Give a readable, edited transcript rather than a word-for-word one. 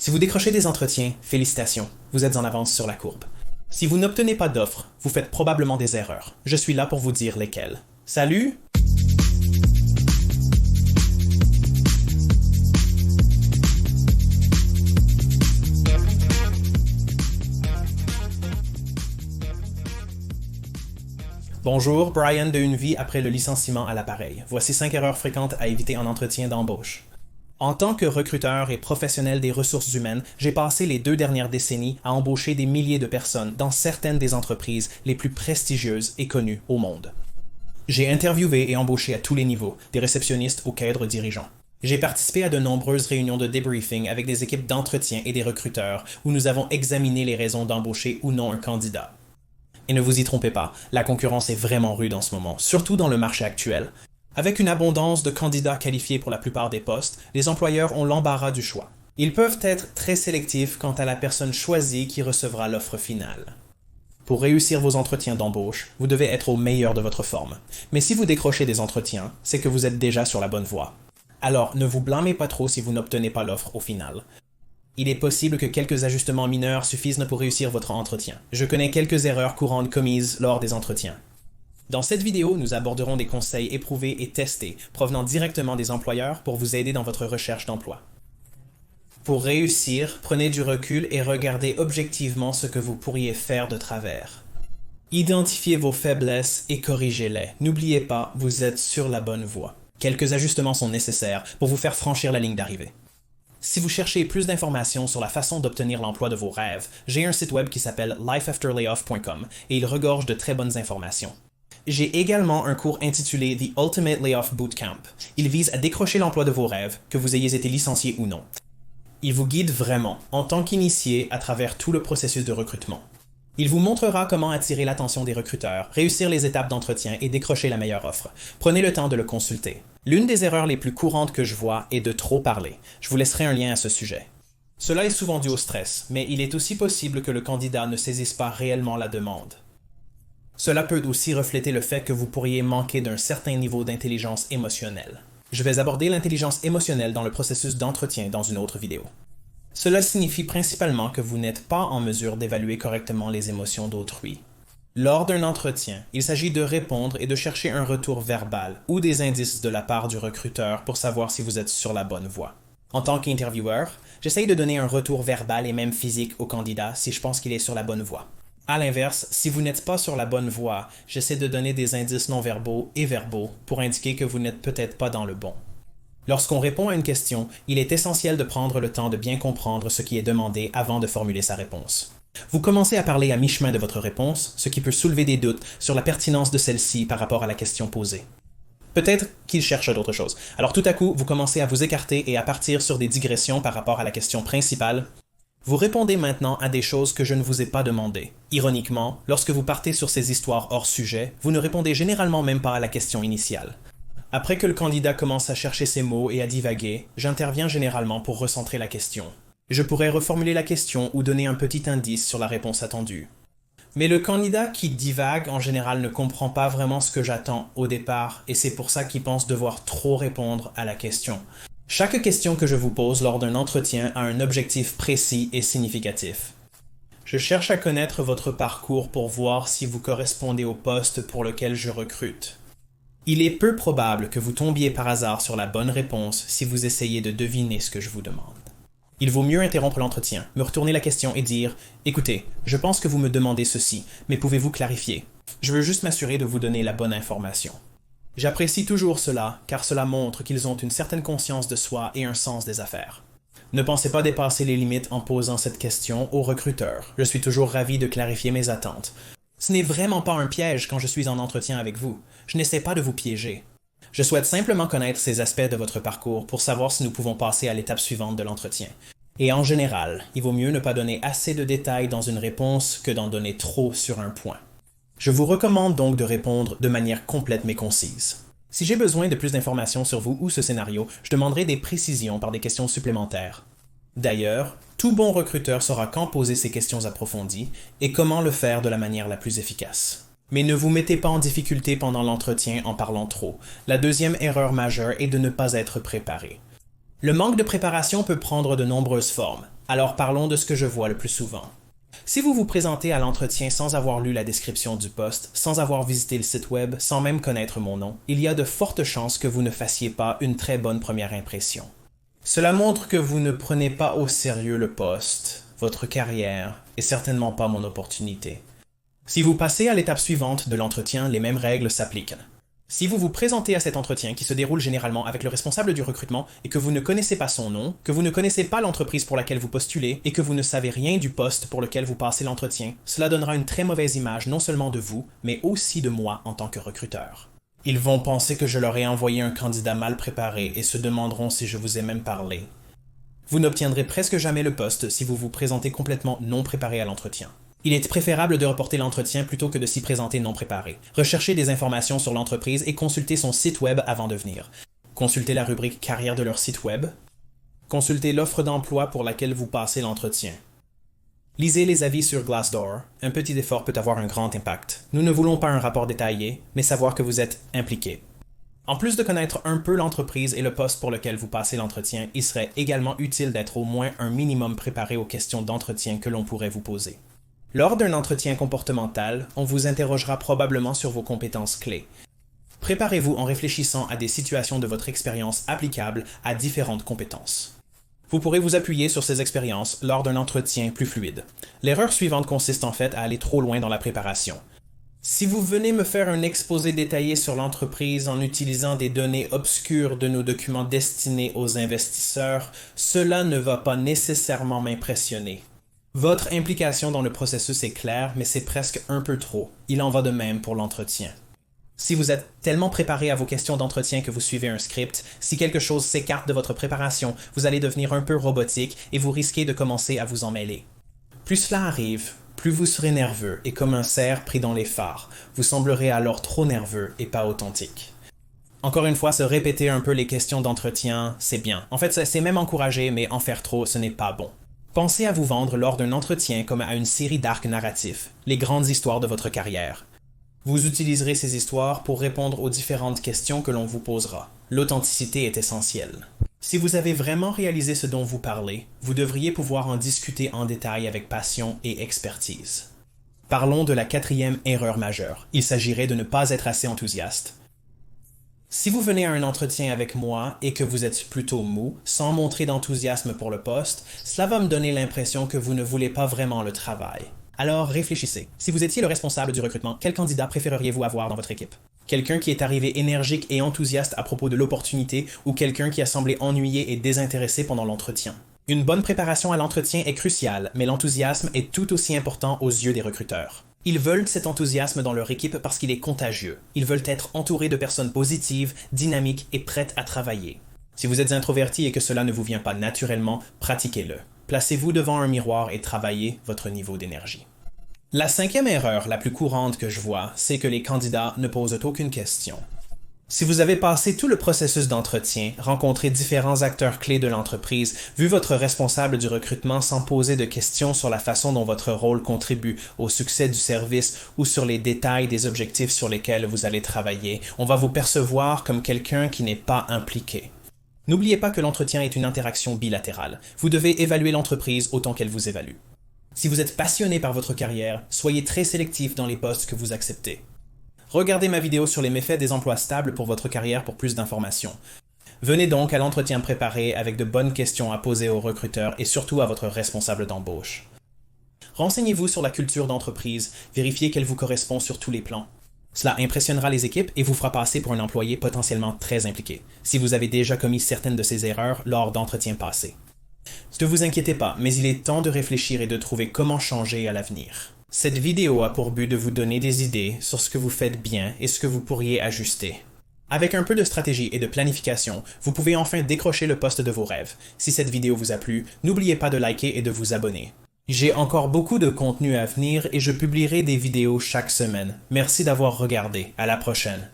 Si vous décrochez des entretiens, félicitations, vous êtes en avance sur la courbe. Si vous n'obtenez pas d'offres, vous faites probablement des erreurs. Je suis là pour vous dire lesquelles. Salut! Bonjour, Brian de Une vie après le licenciement à l'appareil. Voici 5 erreurs fréquentes à éviter en entretien d'embauche. En tant que recruteur et professionnel des ressources humaines, j'ai passé les 2 dernières décennies à embaucher des milliers de personnes dans certaines des entreprises les plus prestigieuses et connues au monde. J'ai interviewé et embauché à tous les niveaux, des réceptionnistes aux cadres dirigeants. J'ai participé à de nombreuses réunions de debriefing avec des équipes d'entretien et des recruteurs où nous avons examiné les raisons d'embaucher ou non un candidat. Et ne vous y trompez pas, la concurrence est vraiment rude en ce moment, surtout dans le marché actuel. Avec une abondance de candidats qualifiés pour la plupart des postes, les employeurs ont l'embarras du choix. Ils peuvent être très sélectifs quant à la personne choisie qui recevra l'offre finale. Pour réussir vos entretiens d'embauche, vous devez être au meilleur de votre forme. Mais si vous décrochez des entretiens, c'est que vous êtes déjà sur la bonne voie. Alors, ne vous blâmez pas trop si vous n'obtenez pas l'offre au final. Il est possible que quelques ajustements mineurs suffisent pour réussir votre entretien. Je connais quelques erreurs courantes commises lors des entretiens. Dans cette vidéo, nous aborderons des conseils éprouvés et testés, provenant directement des employeurs pour vous aider dans votre recherche d'emploi. Pour réussir, prenez du recul et regardez objectivement ce que vous pourriez faire de travers. Identifiez vos faiblesses et corrigez-les. N'oubliez pas, vous êtes sur la bonne voie. Quelques ajustements sont nécessaires pour vous faire franchir la ligne d'arrivée. Si vous cherchez plus d'informations sur la façon d'obtenir l'emploi de vos rêves, j'ai un site web qui s'appelle lifeafterlayoff.com et il regorge de très bonnes informations. J'ai également un cours intitulé The Ultimate Layoff Bootcamp. Il vise à décrocher l'emploi de vos rêves, que vous ayez été licencié ou non. Il vous guide vraiment, en tant qu'initié, à travers tout le processus de recrutement. Il vous montrera comment attirer l'attention des recruteurs, réussir les étapes d'entretien et décrocher la meilleure offre. Prenez le temps de le consulter. L'une des erreurs les plus courantes que je vois est de trop parler. Je vous laisserai un lien à ce sujet. Cela est souvent dû au stress, mais il est aussi possible que le candidat ne saisisse pas réellement la demande. Cela peut aussi refléter le fait que vous pourriez manquer d'un certain niveau d'intelligence émotionnelle. Je vais aborder l'intelligence émotionnelle dans le processus d'entretien dans une autre vidéo. Cela signifie principalement que vous n'êtes pas en mesure d'évaluer correctement les émotions d'autrui. Lors d'un entretien, il s'agit de répondre et de chercher un retour verbal ou des indices de la part du recruteur pour savoir si vous êtes sur la bonne voie. En tant qu'intervieweur, j'essaye de donner un retour verbal et même physique au candidat si je pense qu'il est sur la bonne voie. À l'inverse, si vous n'êtes pas sur la bonne voie, j'essaie de donner des indices non-verbaux et verbaux pour indiquer que vous n'êtes peut-être pas dans le bon. Lorsqu'on répond à une question, il est essentiel de prendre le temps de bien comprendre ce qui est demandé avant de formuler sa réponse. Vous commencez à parler à mi-chemin de votre réponse, ce qui peut soulever des doutes sur la pertinence de celle-ci par rapport à la question posée. Peut-être qu'il cherche d'autres choses. Alors tout à coup, vous commencez à vous écarter et à partir sur des digressions par rapport à la question principale. Vous répondez maintenant à des choses que je ne vous ai pas demandées. Ironiquement, lorsque vous partez sur ces histoires hors sujet, vous ne répondez généralement même pas à la question initiale. Après que le candidat commence à chercher ses mots et à divaguer, j'interviens généralement pour recentrer la question. Je pourrais reformuler la question ou donner un petit indice sur la réponse attendue. Mais le candidat qui divague en général ne comprend pas vraiment ce que j'attends au départ et c'est pour ça qu'il pense devoir trop répondre à la question. Chaque question que je vous pose lors d'un entretien a un objectif précis et significatif. Je cherche à connaître votre parcours pour voir si vous correspondez au poste pour lequel je recrute. Il est peu probable que vous tombiez par hasard sur la bonne réponse si vous essayez de deviner ce que je vous demande. Il vaut mieux interrompre l'entretien, me retourner la question et dire « Écoutez, je pense que vous me demandez ceci, mais pouvez-vous clarifier? Je veux juste m'assurer de vous donner la bonne information. » J'apprécie toujours cela, car cela montre qu'ils ont une certaine conscience de soi et un sens des affaires. Ne pensez pas dépasser les limites en posant cette question au recruteur. Je suis toujours ravi de clarifier mes attentes. Ce n'est vraiment pas un piège quand je suis en entretien avec vous. Je n'essaie pas de vous piéger. Je souhaite simplement connaître ces aspects de votre parcours pour savoir si nous pouvons passer à l'étape suivante de l'entretien. Et en général, il vaut mieux ne pas donner assez de détails dans une réponse que d'en donner trop sur un point. Je vous recommande donc de répondre de manière complète mais concise. Si j'ai besoin de plus d'informations sur vous ou ce scénario, je demanderai des précisions par des questions supplémentaires. D'ailleurs, tout bon recruteur saura quand poser ces questions approfondies et comment le faire de la manière la plus efficace. Mais ne vous mettez pas en difficulté pendant l'entretien en parlant trop. La deuxième erreur majeure est de ne pas être préparé. Le manque de préparation peut prendre de nombreuses formes. Alors parlons de ce que je vois le plus souvent. Si vous vous présentez à l'entretien sans avoir lu la description du poste, sans avoir visité le site web, sans même connaître mon nom, il y a de fortes chances que vous ne fassiez pas une très bonne première impression. Cela montre que vous ne prenez pas au sérieux le poste, votre carrière, et certainement pas mon opportunité. Si vous passez à l'étape suivante de l'entretien, les mêmes règles s'appliquent. Si vous vous présentez à cet entretien qui se déroule généralement avec le responsable du recrutement et que vous ne connaissez pas son nom, que vous ne connaissez pas l'entreprise pour laquelle vous postulez et que vous ne savez rien du poste pour lequel vous passez l'entretien, cela donnera une très mauvaise image non seulement de vous, mais aussi de moi en tant que recruteur. Ils vont penser que je leur ai envoyé un candidat mal préparé et se demanderont si je vous ai même parlé. Vous n'obtiendrez presque jamais le poste si vous vous présentez complètement non préparé à l'entretien. Il est préférable de reporter l'entretien plutôt que de s'y présenter non préparé. Recherchez des informations sur l'entreprise et consultez son site web avant de venir. Consultez la rubrique carrière de leur site web. Consultez l'offre d'emploi pour laquelle vous passez l'entretien. Lisez les avis sur Glassdoor. Un petit effort peut avoir un grand impact. Nous ne voulons pas un rapport détaillé, mais savoir que vous êtes impliqué. En plus de connaître un peu l'entreprise et le poste pour lequel vous passez l'entretien, il serait également utile d'être au moins un minimum préparé aux questions d'entretien que l'on pourrait vous poser. Lors d'un entretien comportemental, on vous interrogera probablement sur vos compétences clés. Préparez-vous en réfléchissant à des situations de votre expérience applicables à différentes compétences. Vous pourrez vous appuyer sur ces expériences lors d'un entretien plus fluide. L'erreur suivante consiste en fait à aller trop loin dans la préparation. Si vous venez me faire un exposé détaillé sur l'entreprise en utilisant des données obscures de nos documents destinés aux investisseurs, cela ne va pas nécessairement m'impressionner. Votre implication dans le processus est claire, mais c'est presque un peu trop. Il en va de même pour l'entretien. Si vous êtes tellement préparé à vos questions d'entretien que vous suivez un script, si quelque chose s'écarte de votre préparation, vous allez devenir un peu robotique et vous risquez de commencer à vous en mêler. Plus cela arrive, plus vous serez nerveux et comme un cerf pris dans les phares. Vous semblerez alors trop nerveux et pas authentique. Encore une fois, se répéter un peu les questions d'entretien, c'est bien. En fait, c'est même encouragé, mais en faire trop, ce n'est pas bon. Pensez à vous vendre lors d'un entretien comme à une série d'arcs narratifs, les grandes histoires de votre carrière. Vous utiliserez ces histoires pour répondre aux différentes questions que l'on vous posera. L'authenticité est essentielle. Si vous avez vraiment réalisé ce dont vous parlez, vous devriez pouvoir en discuter en détail avec passion et expertise. Parlons de la 4e erreur majeure. Il s'agirait de ne pas être assez enthousiaste. Si vous venez à un entretien avec moi et que vous êtes plutôt mou, sans montrer d'enthousiasme pour le poste, cela va me donner l'impression que vous ne voulez pas vraiment le travail. Alors réfléchissez. Si vous étiez le responsable du recrutement, quel candidat préféreriez-vous avoir dans votre équipe? Quelqu'un qui est arrivé énergique et enthousiaste à propos de l'opportunité ou quelqu'un qui a semblé ennuyé et désintéressé pendant l'entretien? Une bonne préparation à l'entretien est cruciale, mais l'enthousiasme est tout aussi important aux yeux des recruteurs. Ils veulent cet enthousiasme dans leur équipe parce qu'il est contagieux. Ils veulent être entourés de personnes positives, dynamiques et prêtes à travailler. Si vous êtes introverti et que cela ne vous vient pas naturellement, pratiquez-le. Placez-vous devant un miroir et travaillez votre niveau d'énergie. La 5e erreur la plus courante que je vois, c'est que les candidats ne posent aucune question. Si vous avez passé tout le processus d'entretien, rencontré différents acteurs clés de l'entreprise, vu votre responsable du recrutement sans poser de questions sur la façon dont votre rôle contribue au succès du service ou sur les détails des objectifs sur lesquels vous allez travailler, on va vous percevoir comme quelqu'un qui n'est pas impliqué. N'oubliez pas que l'entretien est une interaction bilatérale. Vous devez évaluer l'entreprise autant qu'elle vous évalue. Si vous êtes passionné par votre carrière, soyez très sélectif dans les postes que vous acceptez. Regardez ma vidéo sur les méfaits des emplois stables pour votre carrière pour plus d'informations. Venez donc à l'entretien préparé avec de bonnes questions à poser aux recruteurs et surtout à votre responsable d'embauche. Renseignez-vous sur la culture d'entreprise, vérifiez qu'elle vous correspond sur tous les plans. Cela impressionnera les équipes et vous fera passer pour un employé potentiellement très impliqué, si vous avez déjà commis certaines de ces erreurs lors d'entretiens passés. Ne vous inquiétez pas, mais il est temps de réfléchir et de trouver comment changer à l'avenir. Cette vidéo a pour but de vous donner des idées sur ce que vous faites bien et ce que vous pourriez ajuster. Avec un peu de stratégie et de planification, vous pouvez enfin décrocher le poste de vos rêves. Si cette vidéo vous a plu, n'oubliez pas de liker et de vous abonner. J'ai encore beaucoup de contenu à venir et je publierai des vidéos chaque semaine. Merci d'avoir regardé. À la prochaine.